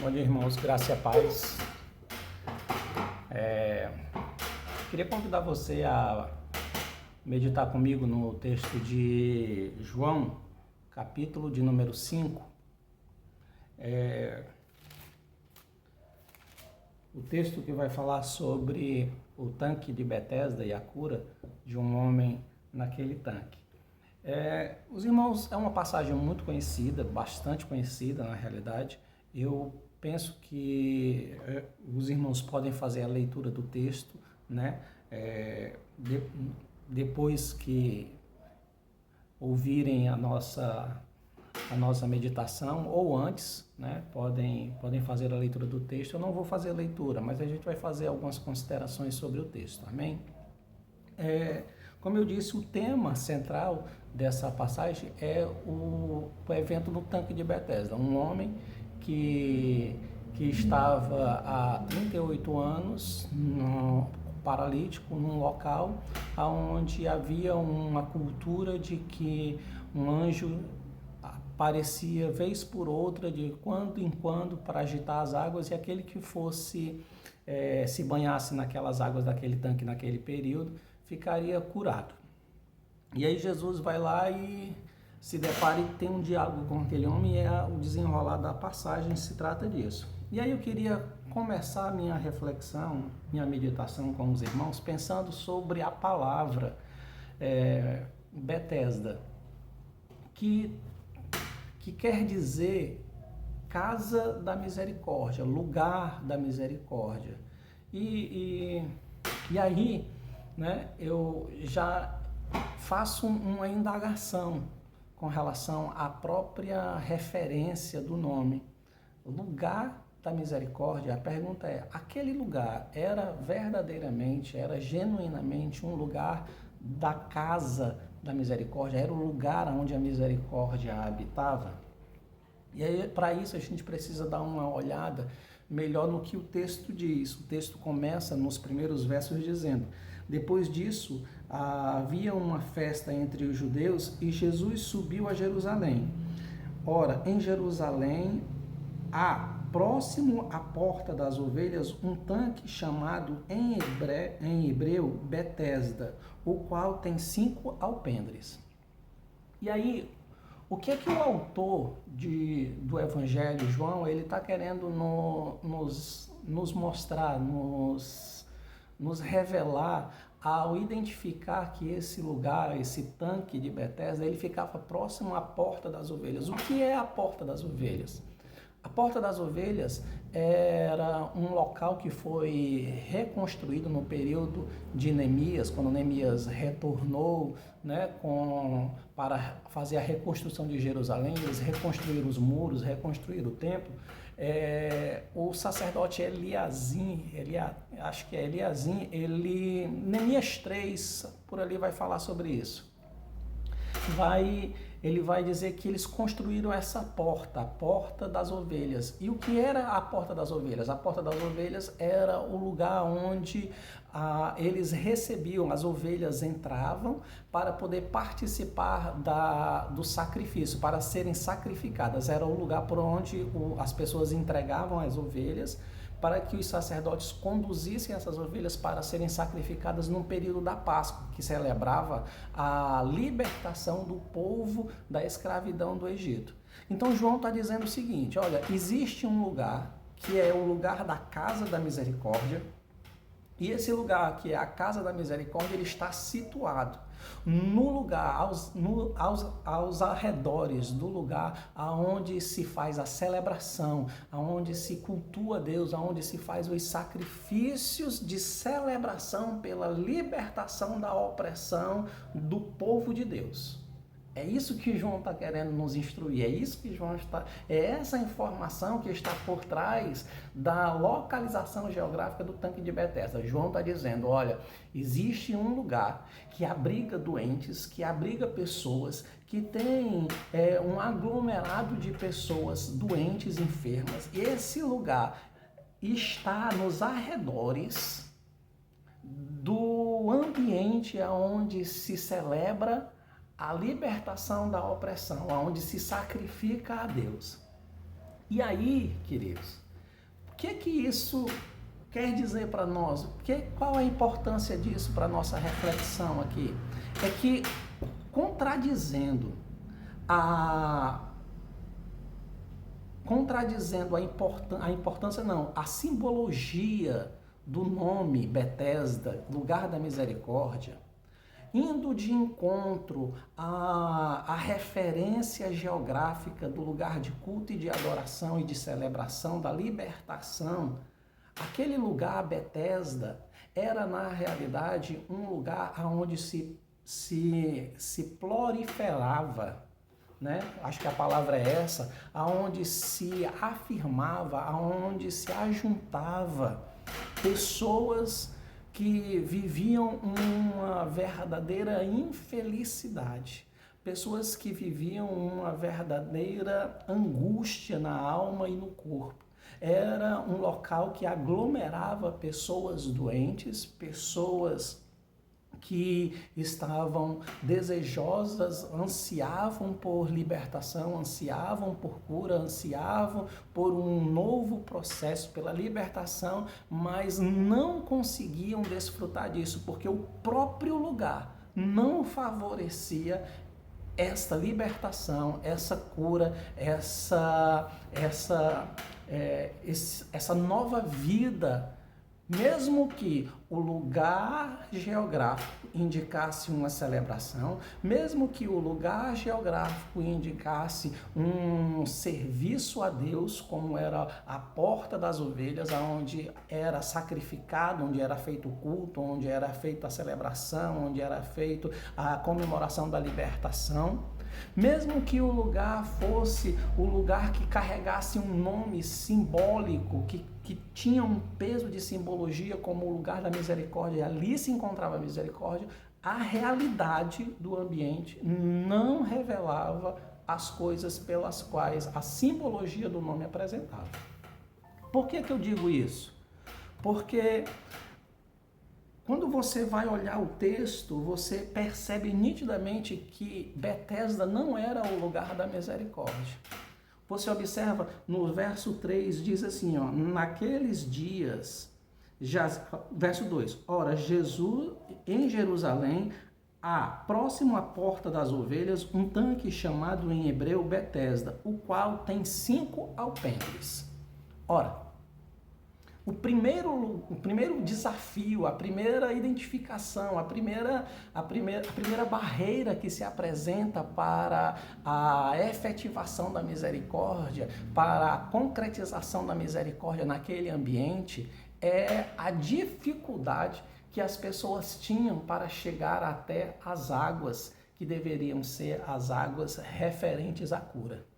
Bom dia, irmãos, graça e a paz. Queria convidar você a meditar comigo no texto de João, capítulo de número 5. O texto que vai falar sobre o tanque de Betesda e a cura de um homem naquele tanque. Os irmãos, é uma passagem muito conhecida, bastante conhecida na realidade. Eu penso que os irmãos podem fazer a leitura do texto, né? Depois que ouvirem a nossa meditação, ou antes, né? Podem fazer a leitura do texto. Eu não vou fazer a leitura, mas a gente vai fazer algumas considerações sobre o texto, amém? Como eu disse, o tema central dessa passagem é o evento no tanque de Betesda. Um homem que estava há 38 anos paralítico num local onde havia uma cultura de que um anjo aparecia vez por outra, de quando em quando, para agitar as águas, e aquele que fosse se banhasse naquelas águas daquele tanque naquele período ficaria curado. E aí Jesus vai lá e se depara e tem um diálogo com aquele homem, e o desenrolar da passagem se trata disso. E aí eu queria começar minha reflexão, minha meditação com os irmãos, pensando sobre a palavra Betesda, que quer dizer casa da misericórdia, lugar da misericórdia. E aí, né, eu já faço uma indagação com relação à própria referência do nome. Lugar da misericórdia, a pergunta é, aquele lugar era verdadeiramente, era genuinamente um lugar da casa da misericórdia? Era o lugar onde a misericórdia habitava? E aí, para isso, a gente precisa dar uma olhada melhor no que o texto diz. O texto começa nos primeiros versos dizendo: depois disso, havia uma festa entre os judeus e Jesus subiu a Jerusalém. Ora, em Jerusalém, próximo à porta das ovelhas, um tanque chamado em hebreu Betesda, o qual tem 5 alpendres. E aí, o que é que o autor do Evangelho, João, ele está querendo nos mostrar, nos revelar, ao identificar que esse lugar, esse tanque de Betesda, ele ficava próximo à porta das ovelhas. O que é a porta das ovelhas? A Porta das Ovelhas era um local que foi reconstruído no período de Neemias, quando Neemias retornou, né, para fazer a reconstrução de Jerusalém. Eles reconstruíram os muros, reconstruíram o templo. O sacerdote Eliazim, Neemias 3, por ali vai falar sobre isso. Ele vai dizer que eles construíram essa porta, a Porta das Ovelhas. E o que era a Porta das Ovelhas? A Porta das Ovelhas era o lugar onde eles recebiam, as ovelhas entravam para poder participar do sacrifício, para serem sacrificadas. Era o lugar por onde as pessoas entregavam as ovelhas, para que os sacerdotes conduzissem essas ovelhas para serem sacrificadas no período da Páscoa, que celebrava a libertação do povo da escravidão do Egito. Então João está dizendo o seguinte: olha, existe um lugar que é o lugar da casa da misericórdia, e esse lugar, que é a casa da misericórdia, ele está situado no lugar, aos arredores do lugar aonde se faz a celebração, aonde se cultua a Deus, aonde se faz os sacrifícios de celebração pela libertação da opressão do povo de Deus. É isso que João está querendo nos instruir, é essa informação que está por trás da localização geográfica do tanque de Betesda. João está dizendo, olha, existe um lugar que abriga doentes, que abriga pessoas, que tem um aglomerado de pessoas doentes, enfermas. Esse lugar está nos arredores do ambiente onde se celebra a libertação da opressão, onde se sacrifica a Deus. E aí, queridos, que isso quer dizer para nós? Qual a importância disso para a nossa reflexão aqui? É que, contradizendo a simbologia do nome Betesda, lugar da misericórdia, indo de encontro à referência geográfica do lugar de culto e de adoração e de celebração da libertação, aquele lugar, Betesda, era na realidade um lugar onde se proliferava, né? Acho que a palavra é essa, aonde se afirmava, aonde se ajuntava pessoas que viviam uma verdadeira infelicidade, pessoas que viviam uma verdadeira angústia na alma e no corpo. Era um local que aglomerava pessoas doentes, pessoas que estavam desejosas, ansiavam por libertação, ansiavam por cura, ansiavam por um novo processo, pela libertação, mas não conseguiam desfrutar disso, porque o próprio lugar não favorecia essa libertação, essa cura, essa nova vida. Mesmo que o lugar geográfico indicasse uma celebração, mesmo que o lugar geográfico indicasse um serviço a Deus, como era a porta das ovelhas, onde era sacrificado, onde era feito o culto, onde era feita a celebração, onde era feita a comemoração da libertação, mesmo que o lugar fosse o lugar que carregasse um nome simbólico, que tinha um peso de simbologia como o lugar da misericórdia, e ali se encontrava a misericórdia, a realidade do ambiente não revelava as coisas pelas quais a simbologia do nome apresentava. Por que eu digo isso? Porque quando você vai olhar o texto, você percebe nitidamente que Betesda não era o lugar da misericórdia. Você observa no verso 3, diz assim, ó, naqueles dias, verso 2, ora, Jesus em Jerusalém, próximo à porta das ovelhas, um tanque chamado em hebreu Betesda, o qual tem 5 alpendres. Ora, o primeiro desafio, a primeira identificação, a primeira barreira que se apresenta para a efetivação da misericórdia, para a concretização da misericórdia naquele ambiente, é a dificuldade que as pessoas tinham para chegar até as águas que deveriam ser as águas referentes à cura.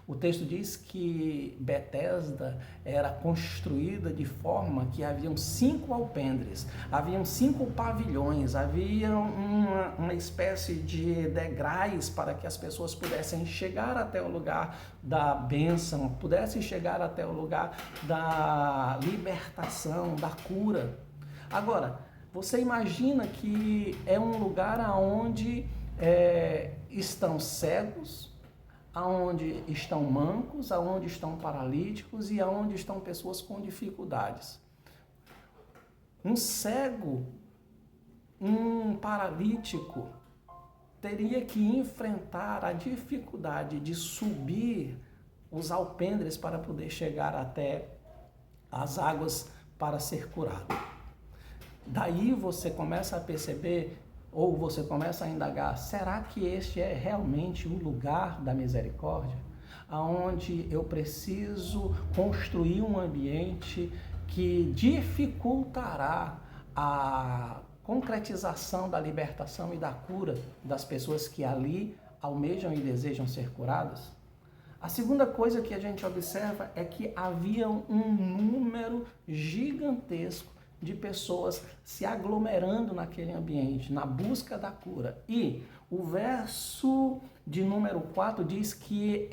O texto diz que Betesda era construída de forma que haviam 5 alpendres, haviam 5 pavilhões, havia uma espécie de degraus para que as pessoas pudessem chegar até o lugar da bênção, pudessem chegar até o lugar da libertação, da cura. Agora, você imagina que é um lugar onde estão cegos, aonde estão mancos, aonde estão paralíticos e aonde estão pessoas com dificuldades. Um cego, um paralítico, teria que enfrentar a dificuldade de subir os alpendres para poder chegar até as águas para ser curado. Daí você começa a perceber, ou você começa a indagar, será que este é realmente o lugar da misericórdia? Onde eu preciso construir um ambiente que dificultará a concretização da libertação e da cura das pessoas que ali almejam e desejam ser curadas? A segunda coisa que a gente observa é que havia um número gigantesco de pessoas se aglomerando naquele ambiente, na busca da cura. E o verso de número 4 diz que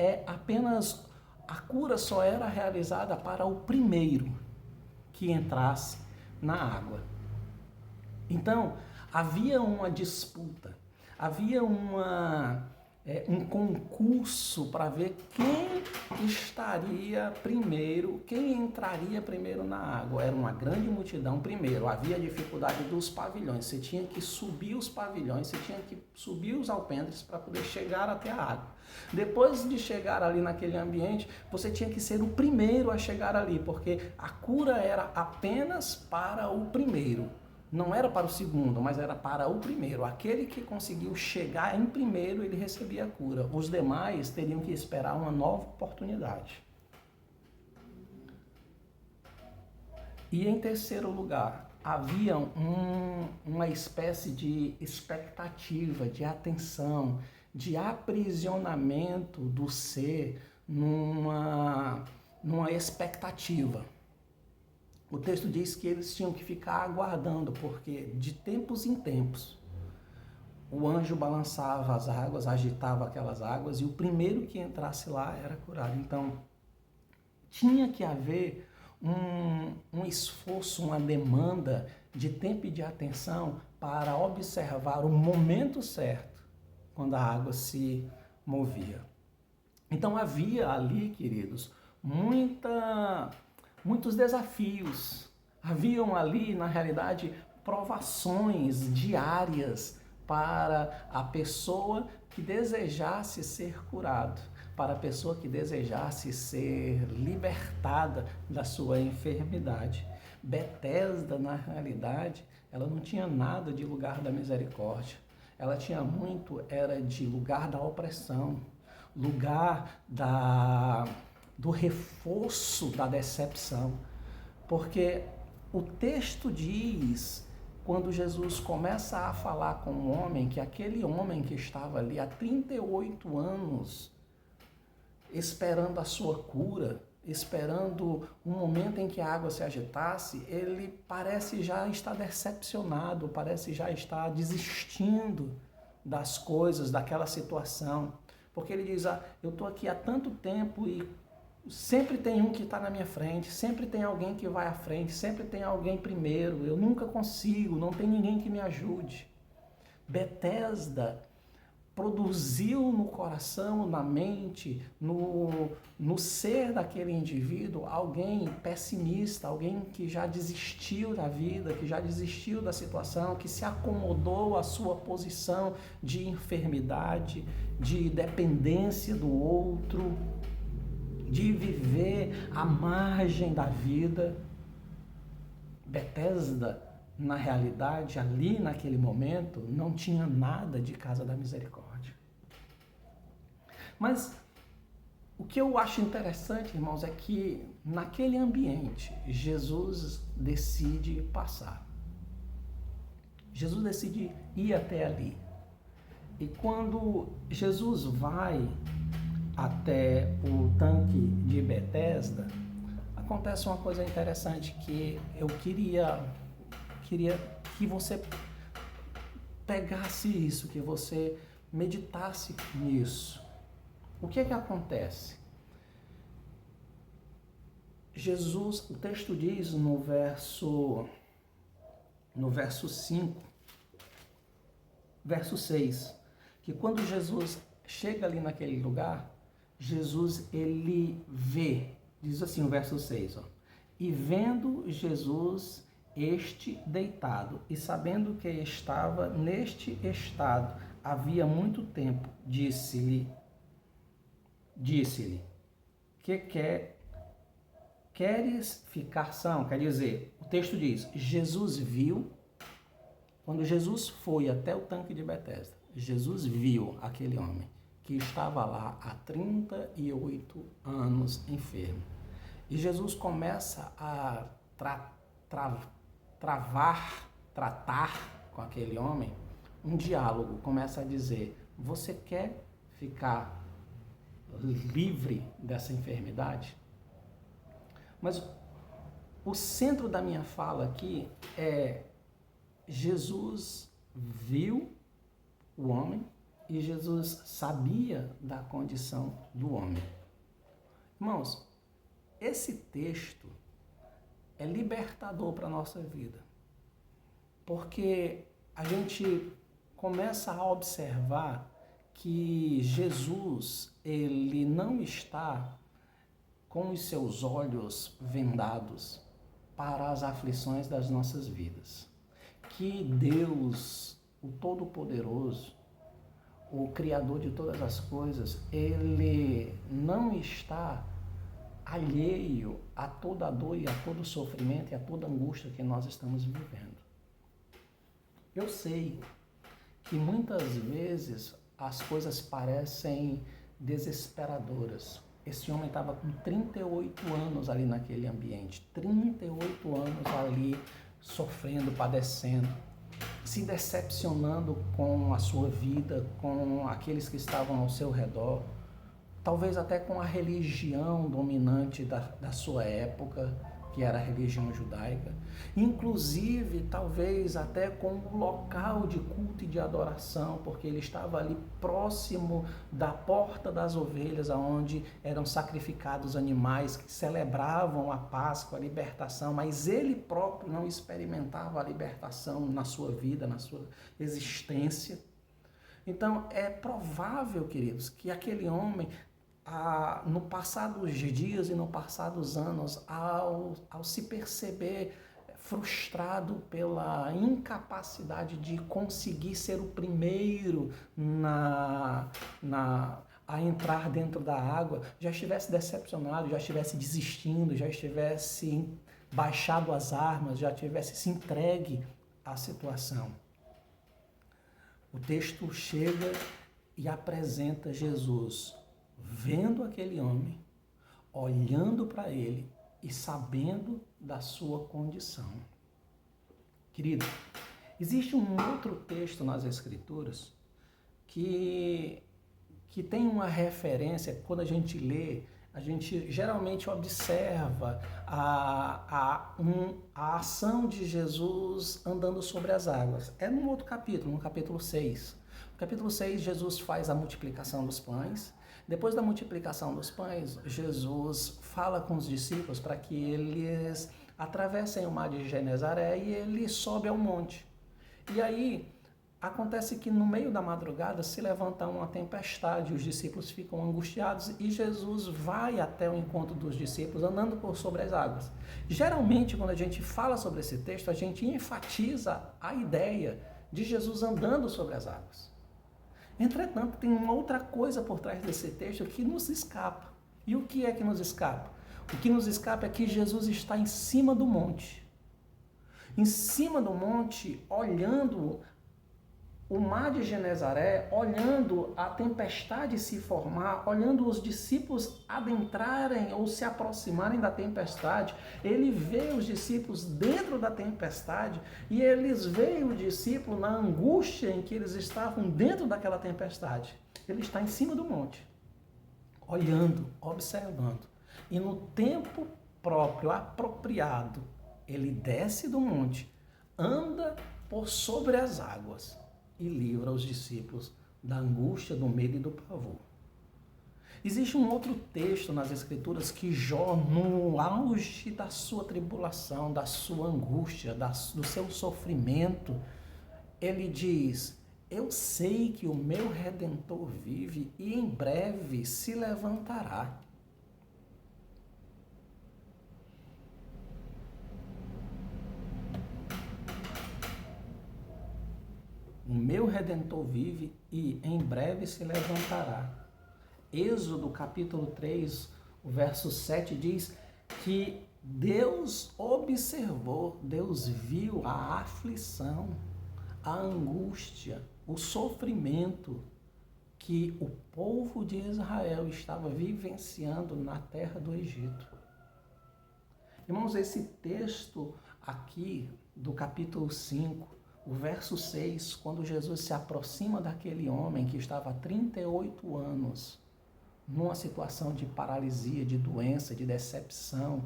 a cura só era realizada para o primeiro que entrasse na água. Então, havia uma disputa, havia um concurso para ver quem estaria primeiro, quem entraria primeiro na água. Era uma grande multidão primeiro, havia dificuldade dos pavilhões, você tinha que subir os pavilhões, você tinha que subir os alpendres para poder chegar até a água. Depois de chegar ali naquele ambiente, você tinha que ser o primeiro a chegar ali, porque a cura era apenas para o primeiro. Não era para o segundo, mas era para o primeiro. Aquele que conseguiu chegar em primeiro, ele recebia a cura. Os demais teriam que esperar uma nova oportunidade. E em terceiro lugar, havia uma espécie de expectativa, de atenção, de aprisionamento do ser numa expectativa. O texto diz que eles tinham que ficar aguardando, porque de tempos em tempos o anjo balançava as águas, agitava aquelas águas e o primeiro que entrasse lá era curado. Então, tinha que haver um esforço, uma demanda de tempo e de atenção para observar o momento certo quando a água se movia. Então, havia ali, queridos, muitos desafios. Haviam ali, na realidade, provações diárias para a pessoa que desejasse ser curado, para a pessoa que desejasse ser libertada da sua enfermidade. Betesda, na realidade, ela não tinha nada de lugar da misericórdia. Ela tinha muito, era de lugar da opressão, lugar do reforço da decepção, porque o texto diz, quando Jesus começa a falar com o homem, que aquele homem que estava ali há 38 anos, esperando a sua cura, esperando um momento em que a água se agitasse, ele parece já estar decepcionado, parece já estar desistindo das coisas, daquela situação, porque ele diz, eu estou aqui há tanto tempo e sempre tem um que está na minha frente, sempre tem alguém que vai à frente, sempre tem alguém primeiro, eu nunca consigo, não tem ninguém que me ajude. Betesda produziu no coração, na mente, no ser daquele indivíduo, alguém pessimista, alguém que já desistiu da vida, que já desistiu da situação, que se acomodou à sua posição de enfermidade, de dependência do outro, de viver à margem da vida. Betesda, na realidade, ali naquele momento, não tinha nada de casa da misericórdia. Mas o que eu acho interessante, irmãos, é que naquele ambiente, Jesus decide passar. Jesus decide ir até ali. E quando Jesus vai até o tanque de Betesda, acontece uma coisa interessante que eu queria que você pegasse isso, que você meditasse nisso. O que é que acontece? Jesus, o texto diz no verso 5, verso 6, que quando Jesus chega ali naquele lugar, Jesus, ele vê, diz assim o verso 6, e vendo Jesus este deitado, e sabendo que estava neste estado havia muito tempo, disse-lhe, que queres ficar são? Quer dizer, o texto diz, Jesus viu, quando Jesus foi até o tanque de Betesda, Jesus viu aquele homem que estava lá há 38 anos enfermo. E Jesus começa a tratar com aquele homem um diálogo, começa a dizer, você quer ficar livre dessa enfermidade? Mas o centro da minha fala aqui é Jesus viu o homem e Jesus sabia da condição do homem. Irmãos, esse texto é libertador para a nossa vida, porque a gente começa a observar que Jesus, ele não está com os seus olhos vendados para as aflições das nossas vidas. Que Deus, o Todo-Poderoso, o Criador de todas as coisas, ele não está alheio a toda a dor e a todo o sofrimento e a toda a angústia que nós estamos vivendo. Eu sei que muitas vezes as coisas parecem desesperadoras. Esse homem estava com 38 anos ali naquele ambiente, 38 anos ali sofrendo, padecendo, se decepcionando com a sua vida, com aqueles que estavam ao seu redor, talvez até com a religião dominante da sua época, que era a religião judaica, inclusive talvez até com o local de culto e de adoração, porque ele estava ali próximo da porta das ovelhas, onde eram sacrificados animais que celebravam a Páscoa, a libertação, mas ele próprio não experimentava a libertação na sua vida, na sua existência. Então é provável, queridos, que aquele homem, no passar dos dias e no passar dos anos, ao se perceber frustrado pela incapacidade de conseguir ser o primeiro a entrar dentro da água, já estivesse decepcionado, já estivesse desistindo, já estivesse baixado as armas, já tivesse se entregue à situação. O texto chega e apresenta Jesus vendo aquele homem, olhando para ele e sabendo da sua condição. Querido, existe um outro texto nas Escrituras que tem uma referência. Quando a gente lê, a gente geralmente observa a ação de Jesus andando sobre as águas. É num outro capítulo, no capítulo 6. No capítulo 6, Jesus faz a multiplicação dos pães. Depois da multiplicação dos pães, Jesus fala com os discípulos para que eles atravessem o mar de Genezaré e ele sobe ao monte. E aí acontece que no meio da madrugada se levanta uma tempestade, os discípulos ficam angustiados e Jesus vai até o encontro dos discípulos andando por sobre as águas. Geralmente, quando a gente fala sobre esse texto, a gente enfatiza a ideia de Jesus andando sobre as águas. Entretanto, tem uma outra coisa por trás desse texto que nos escapa. E o que é que nos escapa? O que nos escapa é que Jesus está em cima do monte. Em cima do monte, olhando o mar de Genezaré, olhando a tempestade se formar, olhando os discípulos adentrarem ou se aproximarem da tempestade. Ele vê os discípulos dentro da tempestade e eles veem o discípulo na angústia em que eles estavam dentro daquela tempestade. Ele está em cima do monte, olhando, observando. E no tempo próprio, apropriado, ele desce do monte, anda por sobre as águas e livra os discípulos da angústia, do medo e do pavor. Existe um outro texto nas Escrituras que Jó, no auge da sua tribulação, da sua angústia, do seu sofrimento, ele diz: eu sei que o meu Redentor vive e em breve se levantará. O meu Redentor vive e em breve se levantará. Êxodo capítulo 3, o verso 7 diz que Deus observou, Deus viu a aflição, a angústia, o sofrimento que o povo de Israel estava vivenciando na terra do Egito. Irmãos, esse texto aqui do capítulo 5, o verso 6, quando Jesus se aproxima daquele homem que estava há 38 anos, numa situação de paralisia, de doença, de decepção,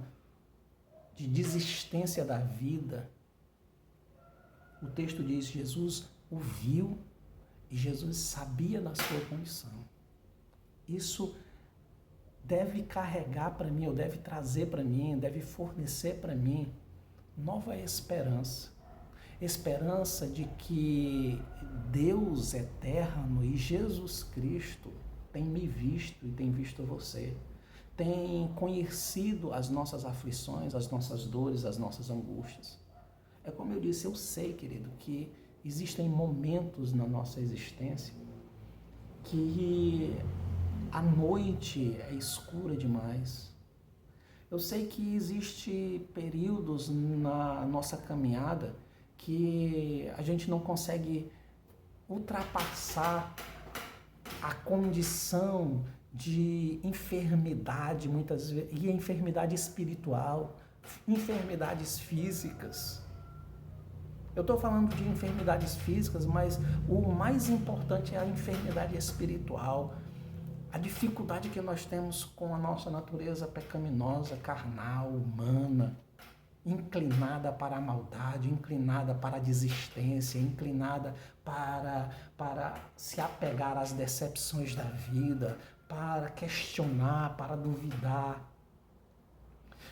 de desistência da vida, o texto diz: Jesus o viu e Jesus sabia da sua condição. Isso deve carregar para mim, ou deve trazer para mim, deve fornecer para mim nova esperança. esperança de que Deus eterno e Jesus Cristo tem me visto e tem visto você, tem conhecido as nossas aflições, as nossas dores, as nossas angústias. É como eu disse, eu sei, querido, que existem momentos na nossa existência que a noite é escura demais. Eu sei que existem períodos na nossa caminhada que a gente não consegue ultrapassar a condição de enfermidade, muitas vezes, e enfermidade espiritual, enfermidades físicas. Eu estou falando de enfermidades físicas, mas o mais importante é a enfermidade espiritual. A dificuldade que nós temos com a nossa natureza pecaminosa, carnal, humana, inclinada para a maldade, inclinada para a desistência, inclinada para se apegar às decepções da vida, para questionar, para duvidar.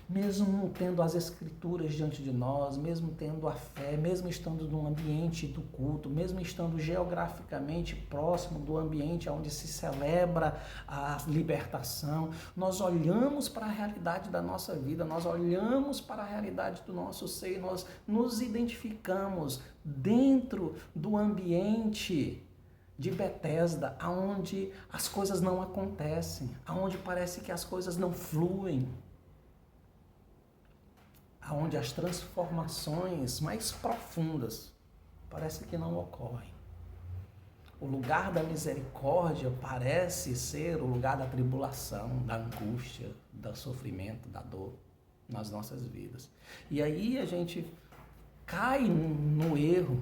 Mesmo tendo as escrituras diante de nós, mesmo tendo a fé, mesmo estando no ambiente do culto, mesmo estando geograficamente próximo do ambiente onde se celebra a libertação, nós olhamos para a realidade da nossa vida, nós olhamos para a realidade do nosso ser, nós nos identificamos dentro do ambiente de Betesda, aonde as coisas não acontecem, aonde parece que as coisas não fluem, onde as transformações mais profundas parece que não ocorrem. O lugar da misericórdia parece ser o lugar da tribulação, da angústia, do sofrimento, da dor nas nossas vidas. E aí a gente cai no erro,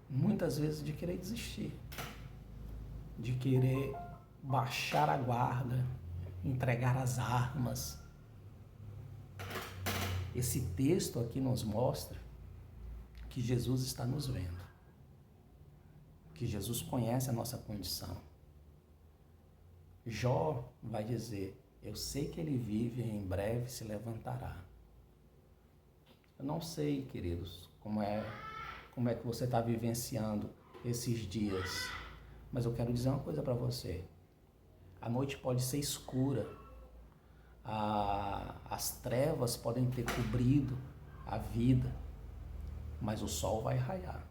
muitas vezes, de querer desistir, de querer baixar a guarda, entregar as armas. Esse texto aqui nos mostra que Jesus está nos vendo, que Jesus conhece a nossa condição. Jó vai dizer, eu sei que ele vive e em breve se levantará. Eu não sei, queridos, como é que você está vivenciando esses dias, mas eu quero dizer uma coisa para você. A noite pode ser escura, as trevas podem ter cobrido a vida, mas o sol vai raiar.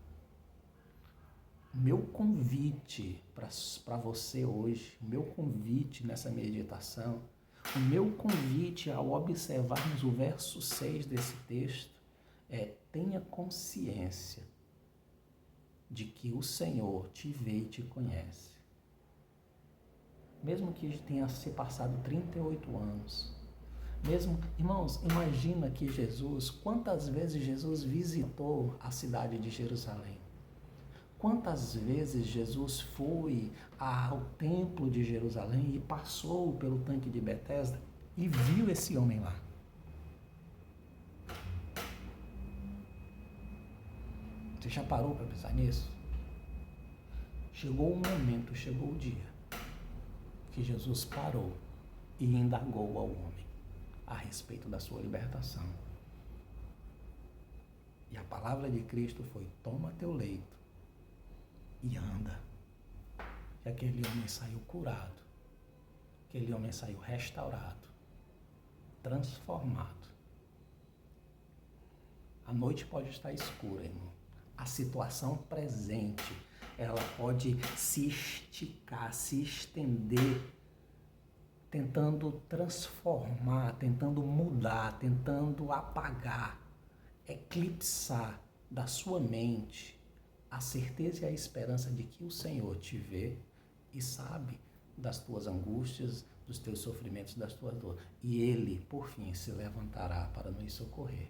Meu convite para você hoje, o meu convite nessa meditação, o meu convite ao observarmos o verso 6 desse texto é: tenha consciência de que o Senhor te vê e te conhece. Mesmo que tenha se passado 38 anos, mesmo, irmãos, imagina que Jesus, quantas vezes Jesus visitou a cidade de Jerusalém? Quantas vezes Jesus foi ao templo de Jerusalém e passou pelo tanque de Betesda e viu esse homem lá? Você já parou para pensar nisso? Chegou o momento, chegou o dia que Jesus parou e indagou ao homem a respeito da sua libertação. E a palavra de Cristo foi: toma teu leito e anda. E aquele homem saiu curado, aquele homem saiu restaurado, transformado. A noite pode estar escura, irmão. A situação presente, ela pode se esticar, se estender, tentando transformar, tentando mudar, tentando apagar, eclipsar da sua mente a certeza e a esperança de que o Senhor te vê e sabe das tuas angústias, dos teus sofrimentos, das tuas dores. E Ele, por fim, se levantará para nos socorrer.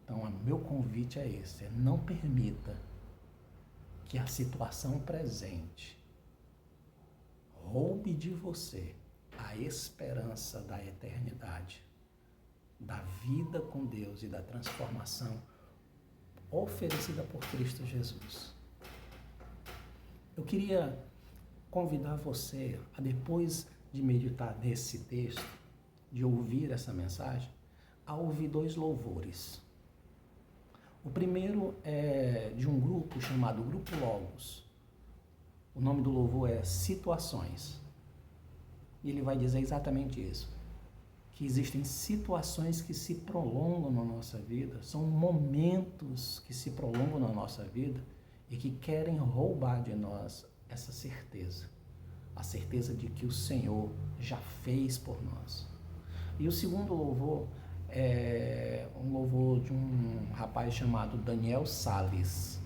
Então, o meu convite é esse: não permita que a situação presente roube de você a esperança da eternidade, da vida com Deus e da transformação oferecida por Cristo Jesus. Eu queria convidar você a, depois de meditar nesse texto, de ouvir essa mensagem, a ouvir 2 louvores. O primeiro é de um grupo chamado Grupo Logos. O nome do louvor é Situações. E ele vai dizer exatamente isso. Que existem situações que se prolongam na nossa vida, são momentos que se prolongam na nossa vida e que querem roubar de nós essa certeza. A certeza de que o Senhor já fez por nós. E o segundo louvor é um louvor de um rapaz chamado Daniel Salles.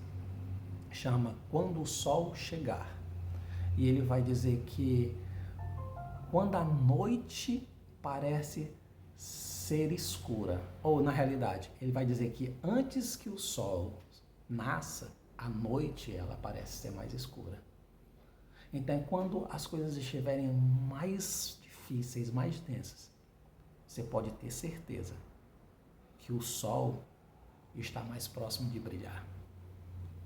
Chama Quando o Sol Chegar. E ele vai dizer que quando a noite parece ser escura, ou na realidade, ele vai dizer que antes que o sol nasça, a noite ela parece ser mais escura. Então, quando as coisas estiverem mais difíceis, mais densas, você pode ter certeza que o sol está mais próximo de brilhar.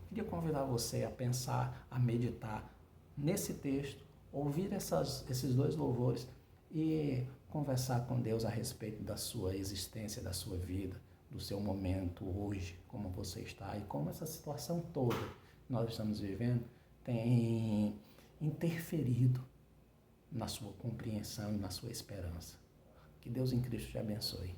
Queria convidar você a pensar, a meditar nesse texto, ouvir esses dois louvores e conversar com Deus a respeito da sua existência, da sua vida, do seu momento hoje, como você está e como essa situação toda que nós estamos vivendo tem interferido na sua compreensão e na sua esperança. Que Deus em Cristo te abençoe.